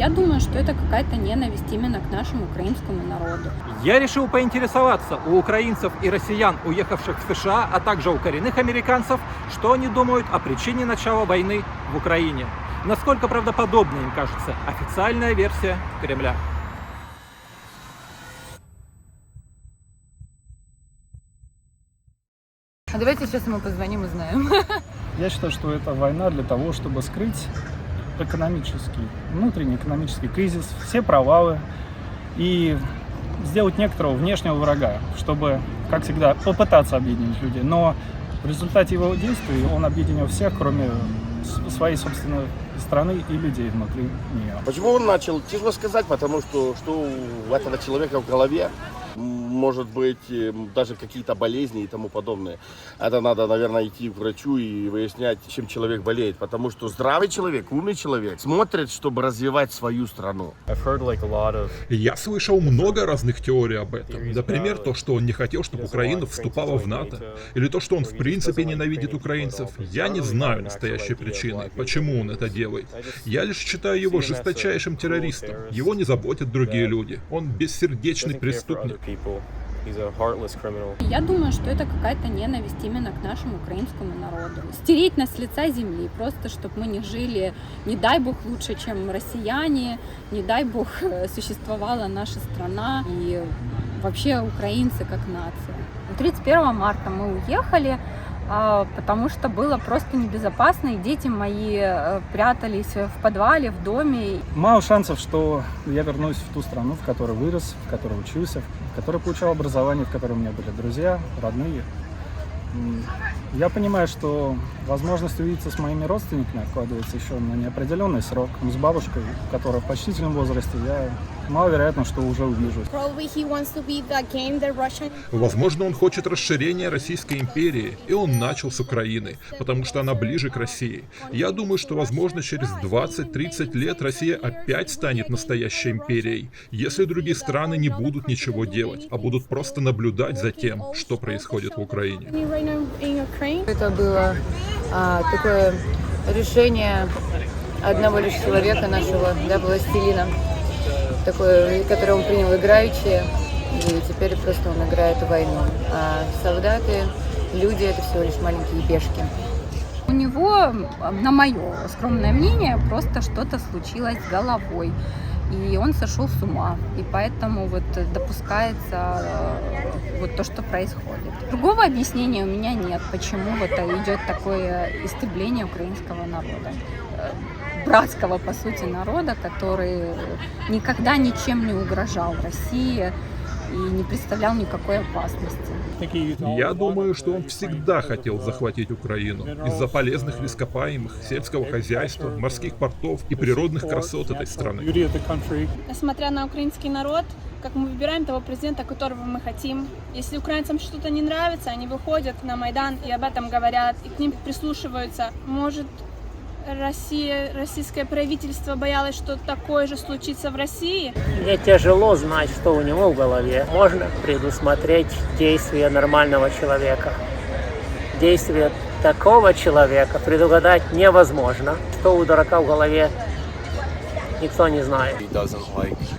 Я думаю, что это какая-то ненависть именно к нашему украинскому народу. Я решил поинтересоваться у украинцев и россиян, уехавших в США, а также у коренных американцев, что они думают о причине начала войны в Украине. Насколько правдоподобной им кажется официальная версия Кремля. А давайте сейчас ему позвоним и узнаем. Я считаю, что это война для того, чтобы скрыть внутренний экономический кризис, все провалы и сделать некоторого внешнего врага, чтобы, как всегда, попытаться объединить людей. Но в результате его действий он объединил всех, кроме своей собственной страны и людей внутри нее. Почему он начал? Тяжело сказать, потому что у этого человека в голове может быть даже какие-то болезни и тому подобное. Это надо, наверное, идти к врачу и выяснять, чем человек болеет. Потому что здравый человек, умный человек смотрит, чтобы развивать свою страну. Я слышал много разных теорий об этом. Например, то, что он не хотел, чтобы Украина вступала в НАТО. Или то, что он в принципе ненавидит украинцев. Я не знаю настоящей причины, почему он это делает. Я лишь считаю его жесточайшим террористом. Его не заботят другие люди. Он бессердечный преступник. Я думаю, что это какая-то ненависть именно к нашему украинскому народу. Стереть нас с лица земли, просто чтобы мы не жили, не дай бог, лучше, чем россияне, не дай бог, существовала наша страна и вообще украинцы как нация. 31 марта мы уехали, потому что было просто небезопасно, и дети мои прятались в подвале, в доме. Мало шансов, что я вернусь в ту страну, в которой вырос, в которой учился, в которой получал образование, в которой у меня были друзья, родные. Я понимаю, что возможность увидеться с моими родственниками откладывается еще на неопределенный срок. С бабушкой, которая в почтительном возрасте, я маловероятно, что уже увижу. Возможно, он хочет расширения Российской империи, и он начал с Украины, потому что она ближе к России. Я думаю, что, возможно, через 20-30 лет Россия опять станет настоящей империей, если другие страны не будут ничего делать, а будут просто наблюдать за тем, что происходит в Украине. Это было такое решение одного лишь человека, нашего властелина, такое, которое он принял играючи, и теперь просто он играет в войну. А солдаты, люди — это всего лишь маленькие пешки. У него, на мое скромное мнение, просто что-то случилось с головой. И он сошел с ума, и поэтому допускается то, что происходит. Другого объяснения у меня нет, почему идет такое истребление украинского народа. Братского, по сути, народа, который никогда ничем не угрожал России и не представлял никакой опасности. Я думаю, что он всегда хотел захватить Украину из-за полезных ископаемых, сельского хозяйства, морских портов и природных красот этой страны. Несмотря на украинский народ, как мы выбираем того президента, которого мы хотим. Если украинцам что-то не нравится, они выходят на Майдан и об этом говорят, и к ним прислушиваются. Может, российское правительство боялось, что такое же случится в России? Мне тяжело знать, что у него в голове. Можно предусмотреть действия нормального человека. Действия такого человека предугадать невозможно. Что у дурака в голове, никто не знает.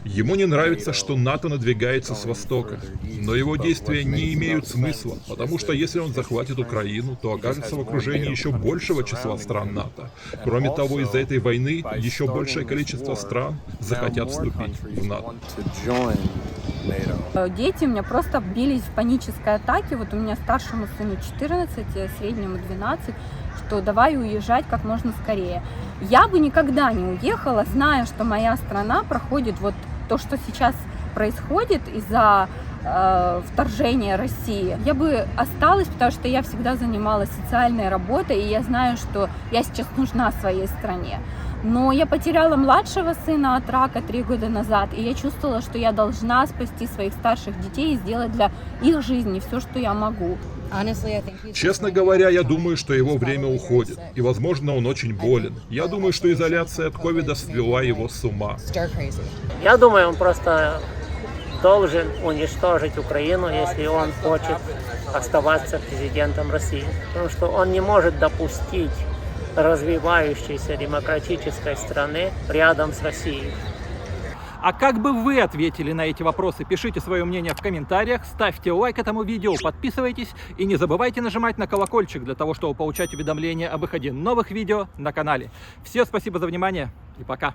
Ему не нравится, что НАТО надвигается с востока, но его действия не имеют смысла, потому что если он захватит Украину, то окажется в окружении еще большего числа стран НАТО. Кроме того, из-за этой войны еще большее количество стран захотят вступить в НАТО. Дети у меня просто бились в панической атаке. У меня старшему сыну 14, среднему 12, что давай уезжать как можно скорее. Я бы никогда не уехала, зная, что моя страна проходит то, что сейчас происходит из-за вторжения России. Я бы осталась, потому что я всегда занималась социальной работой, и я знаю, что я сейчас нужна своей стране. Но я потеряла младшего сына от рака 3 года назад, и я чувствовала, что я должна спасти своих старших детей и сделать для их жизни все, что я могу. Честно говоря, я думаю, что его время уходит, и, возможно, он очень болен. Я думаю, что изоляция от ковида свела его с ума. Я думаю, он просто должен уничтожить Украину, если он хочет оставаться президентом России. Потому что он не может допустить развивающейся демократической страны рядом с Россией. А как бы вы ответили на эти вопросы? Пишите свое мнение в комментариях, ставьте лайк этому видео, подписывайтесь и не забывайте нажимать на колокольчик для того, чтобы получать уведомления о выходе новых видео на канале. Всем спасибо за внимание и пока!